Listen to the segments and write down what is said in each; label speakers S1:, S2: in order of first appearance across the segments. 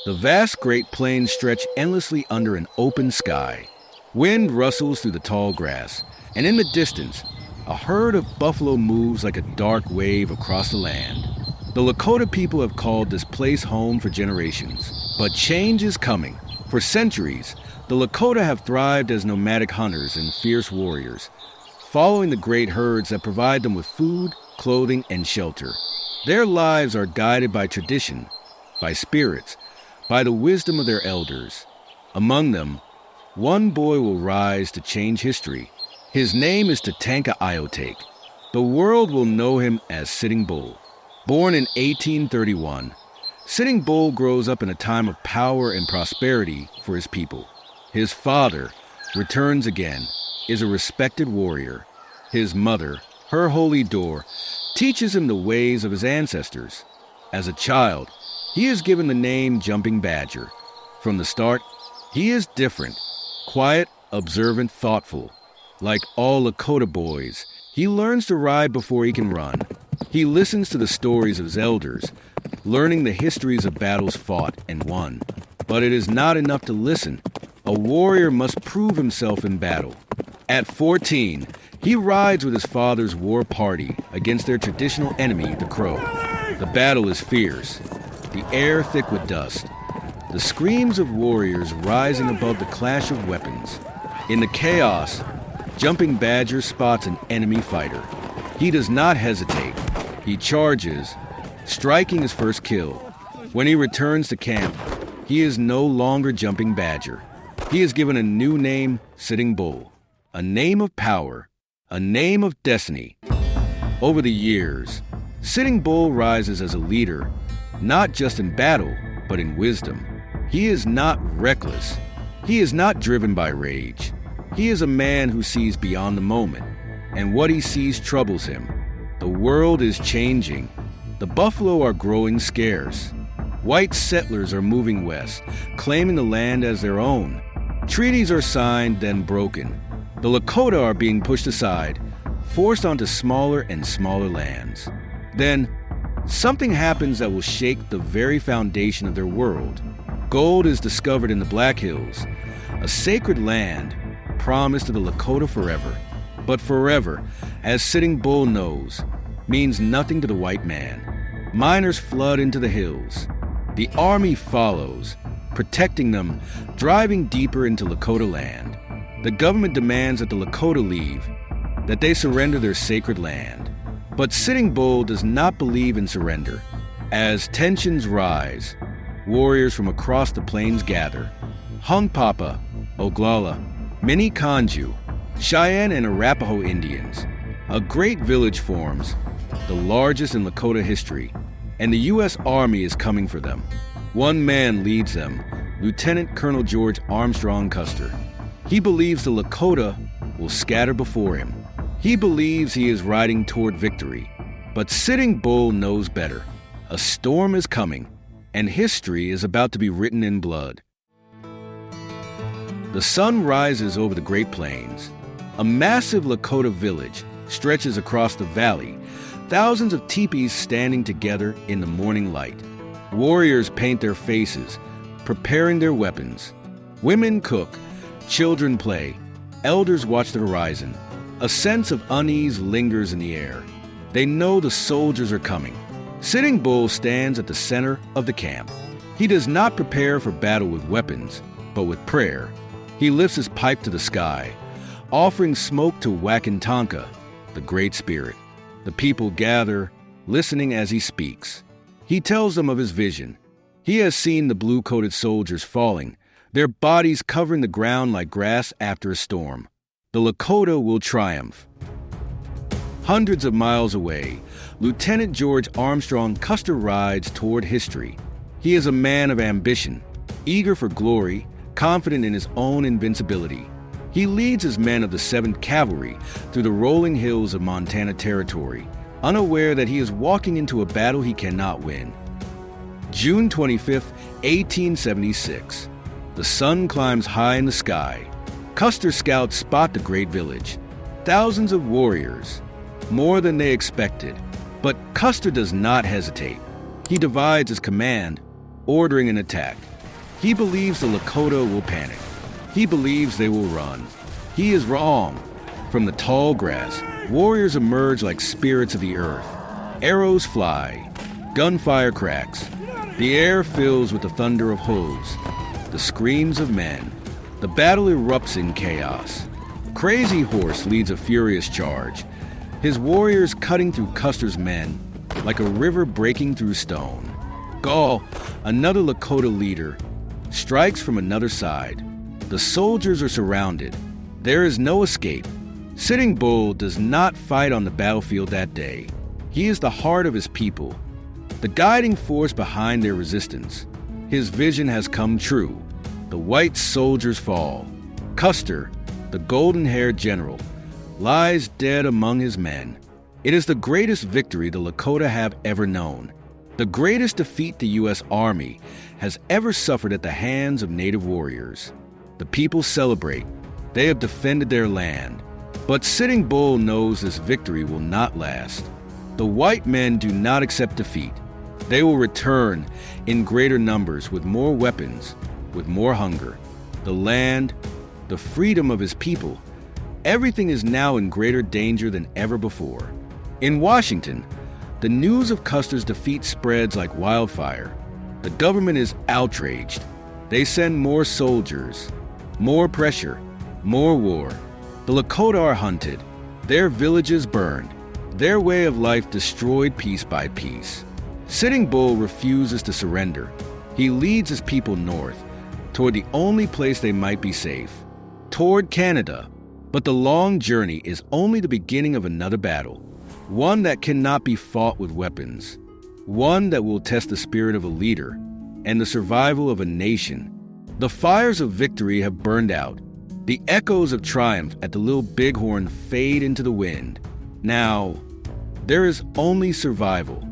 S1: The vast Great Plains stretch endlessly under an open sky. Wind rustles through the tall grass, and in the distance, a herd of buffalo moves like a dark wave across the land. The Lakota people have called this place home for generations, but change is coming. For centuries, the Lakota have thrived as nomadic hunters and fierce warriors, following the great herds that provide them with food, clothing, and shelter. Their lives are guided by tradition, by spirits, by the wisdom of their elders. Among them, one boy will rise to change history. His name is Tatanka Iotake. The world will know him as Sitting Bull. Born in 1831, Sitting Bull grows up in a time of power and prosperity for his people. His father returns again, is a respected warrior. His mother, her holy door, teaches him the ways of his ancestors. As a child, he is given the name Jumping Badger. From the start, he is different, quiet, observant, thoughtful. Like all Lakota boys, he learns to ride before he can run. He listens to the stories of his elders, learning the histories of battles fought and won. But it is not enough to listen. A warrior must prove himself in battle. At 14, he rides with his father's war party against their traditional enemy, the Crow. The battle is fierce, the air thick with dust, the screams of warriors rising above the clash of weapons. In the chaos, Jumping Badger spots an enemy fighter. He does not hesitate. He charges, striking his first kill. When he returns to camp, he is no longer Jumping Badger. He is given a new name, Sitting Bull, a name of power, a name of destiny. Over the years, Sitting Bull rises as a leader, not just in battle, but in wisdom. He is not reckless. He is not driven by rage. He is a man who sees beyond the moment, and what he sees troubles him. The world is changing. The buffalo are growing scarce. White settlers are moving west, claiming the land as their own. Treaties are signed, then broken. The Lakota are being pushed aside, forced onto smaller and smaller lands. Then, something happens that will shake the very foundation of their world. Gold is discovered in the Black Hills, a sacred land promised to the Lakota forever. But forever, as Sitting Bull knows, means nothing to the white man. Miners flood into the hills. The army follows, protecting them, driving deeper into Lakota land. The government demands that the Lakota leave, that they surrender their sacred land. But Sitting Bull does not believe in surrender. As tensions rise, warriors from across the plains gather. Hunkpapa, Oglala, Mini Kanju, Cheyenne and Arapaho Indians. A great village forms, the largest in Lakota history, and the U.S. Army is coming for them. One man leads them, Lieutenant Colonel George Armstrong Custer. He believes the Lakota will scatter before him. He believes he is riding toward victory. But Sitting Bull knows better. A storm is coming, and history is about to be written in blood. The sun rises over the Great Plains. A massive Lakota village stretches across the valley, thousands of teepees standing together in the morning light. Warriors paint their faces, preparing their weapons. Women cook, children play, elders watch the horizon. A sense of unease lingers in the air. They know the soldiers are coming. Sitting Bull stands at the center of the camp. He does not prepare for battle with weapons, but with prayer. He lifts his pipe to the sky, offering smoke to Wakantanka, the Great Spirit. The people gather, listening as he speaks. He tells them of his vision. He has seen the blue-coated soldiers falling, their bodies covering the ground like grass after a storm. The Lakota will triumph. Hundreds of miles away, Lieutenant George Armstrong Custer rides toward history. He is a man of ambition, eager for glory, confident in his own invincibility. He leads his men of the 7th Cavalry through the rolling hills of Montana Territory, unaware that he is walking into a battle he cannot win. June 25, 1876. The sun climbs high in the sky. Custer scouts spot the great village. Thousands of warriors, more than they expected. But Custer does not hesitate. He divides his command, ordering an attack. He believes the Lakota will panic. He believes they will run. He is wrong. From the tall grass, warriors emerge like spirits of the earth. Arrows fly. Gunfire cracks. The air fills with the thunder of hooves, the screams of men. The battle erupts in chaos. Crazy Horse leads a furious charge, his warriors cutting through Custer's men like a river breaking through stone. Gall, another Lakota leader, strikes from another side. The soldiers are surrounded. There is no escape. Sitting Bull does not fight on the battlefield that day. He is the heart of his people, the guiding force behind their resistance. His vision has come true. The white soldiers fall. Custer, the golden-haired general, lies dead among his men. It is the greatest victory the Lakota have ever known, the greatest defeat the U.S. Army has ever suffered at the hands of native warriors. The people celebrate. They have defended their land. But Sitting Bull knows this victory will not last. The white men do not accept defeat. They will return in greater numbers with more weapons, with more hunger. The land, the freedom of his people, everything is now in greater danger than ever before. In Washington, the news of Custer's defeat spreads like wildfire. The government is outraged. They send more soldiers, more pressure, more war. The Lakota are hunted, their villages burned, their way of life destroyed piece by piece. Sitting Bull refuses to surrender. He leads his people north, toward the only place they might be safe, toward Canada. But the long journey is only the beginning of another battle, one that cannot be fought with weapons, one that will test the spirit of a leader and the survival of a nation. The fires of victory have burned out. The echoes of triumph at the Little Bighorn fade into the wind. Now, there is only survival.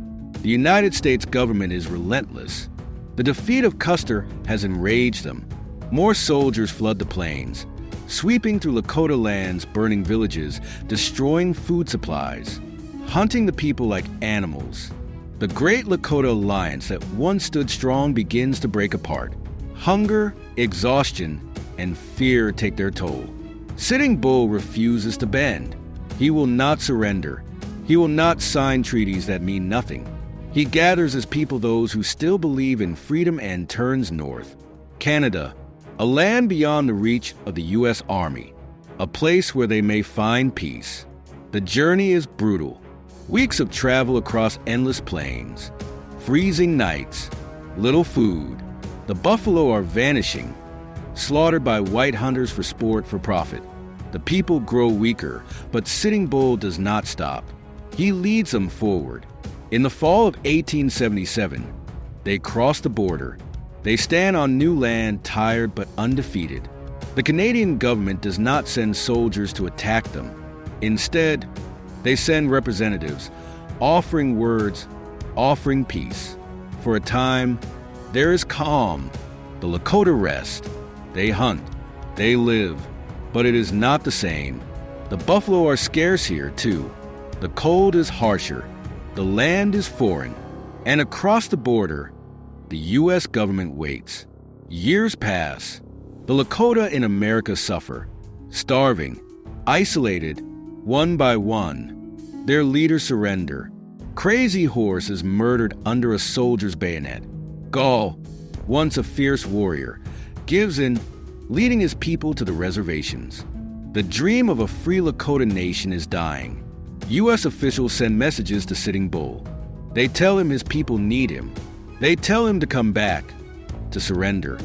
S1: The United States government is relentless. The defeat of Custer has enraged them. More soldiers flood the plains, sweeping through Lakota lands, burning villages, destroying food supplies, hunting the people like animals. The great Lakota alliance that once stood strong begins to break apart. Hunger, exhaustion, and fear take their toll. Sitting Bull refuses to bend. He will not surrender. He will not sign treaties that mean nothing. He gathers his people, those who still believe in freedom, and turns north. Canada, a land beyond the reach of the U.S. Army, a place where they may find peace. The journey is brutal. Weeks of travel across endless plains, freezing nights, little food. The buffalo are vanishing, slaughtered by white hunters for sport, for profit. The people grow weaker, but Sitting Bull does not stop. He leads them forward. In the fall of 1877, they cross the border. They stand on new land, tired but undefeated. The Canadian government does not send soldiers to attack them. Instead, they send representatives, offering words, offering peace. For a time, there is calm. The Lakota rest. They hunt. They live. But it is not the same. The buffalo are scarce here, too. The cold is harsher. The land is foreign. And across the border, the U.S. government waits. Years pass. The Lakota in America suffer, starving, isolated, one by one. Their leaders surrender. Crazy Horse is murdered under a soldier's bayonet. Gall, once a fierce warrior, gives in, leading his people to the reservations. The dream of a free Lakota nation is dying. U.S. officials send messages to Sitting Bull. They tell him his people need him. They tell him to come back, to surrender.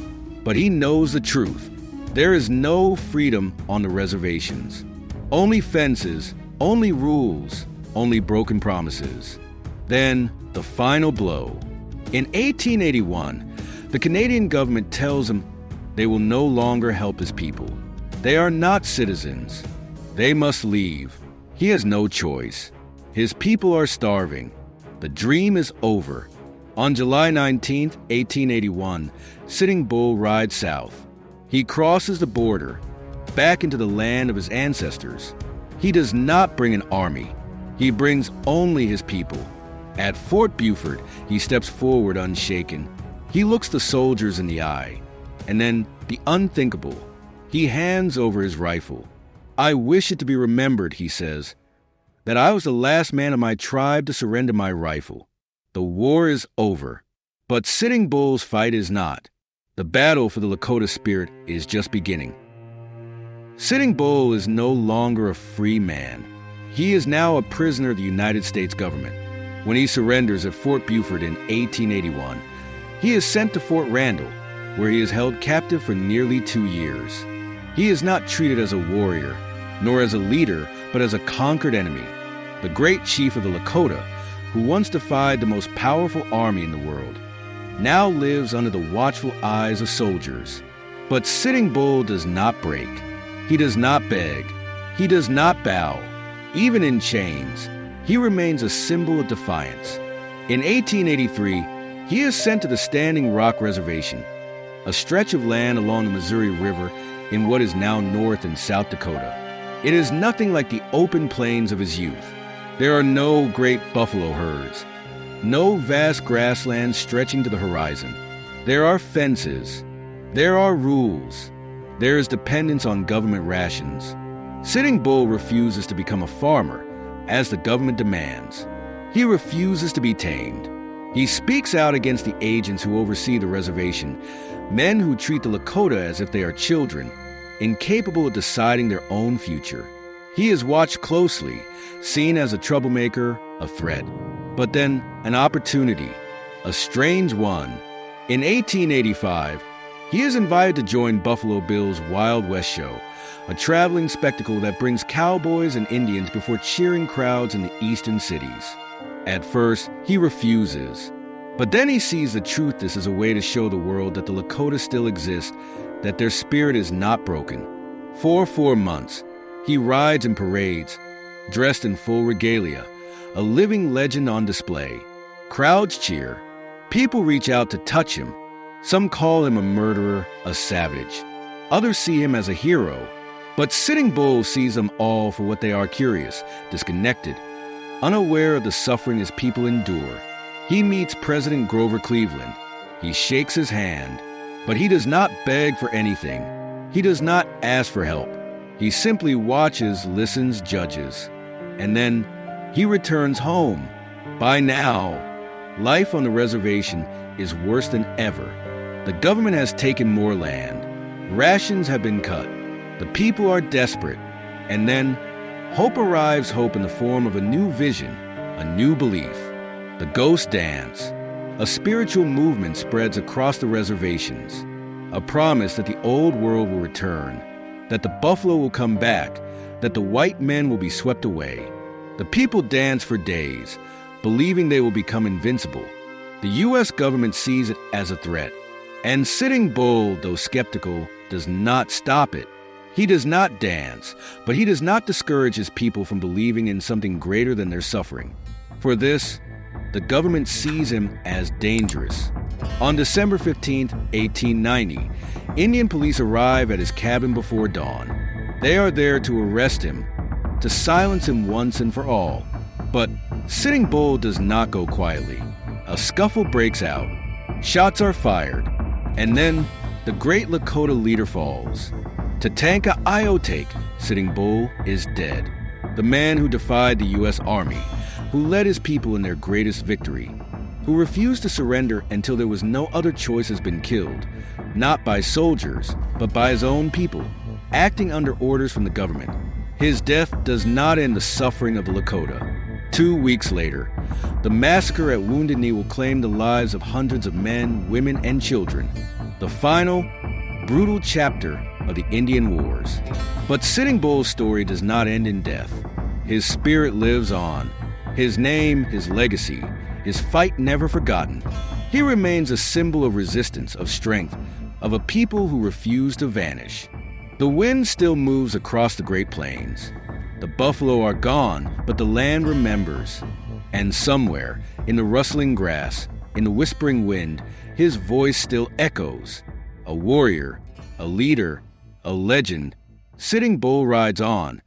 S1: But he knows the truth. There is no freedom on the reservations. Only fences, only rules, only broken promises. Then, the final blow. In 1881, the Canadian government tells him they will no longer help his people. They are not citizens. They must leave. He has no choice. His people are starving. The dream is over. On July 19, 1881, Sitting Bull rides south. He crosses the border, back into the land of his ancestors. He does not bring an army. He brings only his people. At Fort Buford, he steps forward unshaken. He looks the soldiers in the eye. And then the unthinkable. He hands over his rifle. "I wish it to be remembered," he says, "that I was the last man of my tribe to surrender my rifle. The war is over." But Sitting Bull's fight is not. The battle for the Lakota spirit is just beginning. Sitting Bull is no longer a free man. He is now a prisoner of the United States government. When he surrenders at Fort Buford in 1881, he is sent to Fort Randall, where he is held captive for nearly 2 years. He is not treated as a warrior, nor as a leader, but as a conquered enemy, the great chief of the Lakota, who once defied the most powerful army in the world, now lives under the watchful eyes of soldiers. But Sitting Bull does not break. He does not beg. He does not bow. Even in chains, he remains a symbol of defiance. In 1883, he is sent to the Standing Rock Reservation, a stretch of land along the Missouri River in what is now North and South Dakota. It is nothing like the open plains of his youth. There are no great buffalo herds, no vast grasslands stretching to the horizon. There are fences. There are rules. There is dependence on government rations. Sitting Bull refuses to become a farmer, as the government demands. He refuses to be tamed. He speaks out against the agents who oversee the reservation, men who treat the Lakota as if they are children, incapable of deciding their own future. He is watched closely, seen as a troublemaker, a threat. But then, an opportunity, a strange one. In 1885, he is invited to join Buffalo Bill's Wild West Show, a traveling spectacle that brings cowboys and Indians before cheering crowds in the eastern cities. At first, he refuses. But then he sees the truth this is a way to show the world that the Lakota still exist, that their spirit is not broken. For 4 months, he rides in parades, dressed in full regalia, a living legend on display. Crowds cheer. People reach out to touch him. Some call him a murderer, a savage. Others see him as a hero. But Sitting Bull sees them all for what they are: curious, disconnected, unaware of the suffering his people endure. He meets President Grover Cleveland. He shakes his hand, but he does not beg for anything. He does not ask for help. He simply watches, listens, judges. And then he returns home. By now, life on the reservation is worse than ever. The government has taken more land. Rations have been cut. The people are desperate. And then, hope arrives, hope in the form of a new vision, a new belief. The Ghost Dance. A spiritual movement spreads across the reservations. A promise that the old world will return, that the buffalo will come back, that the white men will be swept away. The people dance for days, believing they will become invincible. The U.S. government sees it as a threat. And Sitting Bull, though skeptical, does not stop it. He does not dance, but he does not discourage his people from believing in something greater than their suffering. For this, the government sees him as dangerous. On December 15, 1890, Indian police arrive at his cabin before dawn. They are there to arrest him, to silence him once and for all. But Sitting Bull does not go quietly. A scuffle breaks out. Shots are fired. And then the great Lakota leader falls. Tatanka Iotake, Sitting Bull, is dead. The man who defied the U.S. Army, who led his people in their greatest victory, who refused to surrender until there was no other choice, has been killed, not by soldiers, but by his own people, acting under orders from the government. His death does not end the suffering of the Lakota. 2 weeks later, the massacre at Wounded Knee will claim the lives of hundreds of men, women, and children. The final, brutal chapter of the Indian Wars. But Sitting Bull's story does not end in death. His spirit lives on. His name, his legacy, his fight never forgotten. He remains a symbol of resistance, of strength, of a people who refuse to vanish. The wind still moves across the Great Plains. The buffalo are gone, but the land remembers. And somewhere, in the rustling grass, in the whispering wind, his voice still echoes. A warrior, a leader, a legend. Sitting Bull rides on,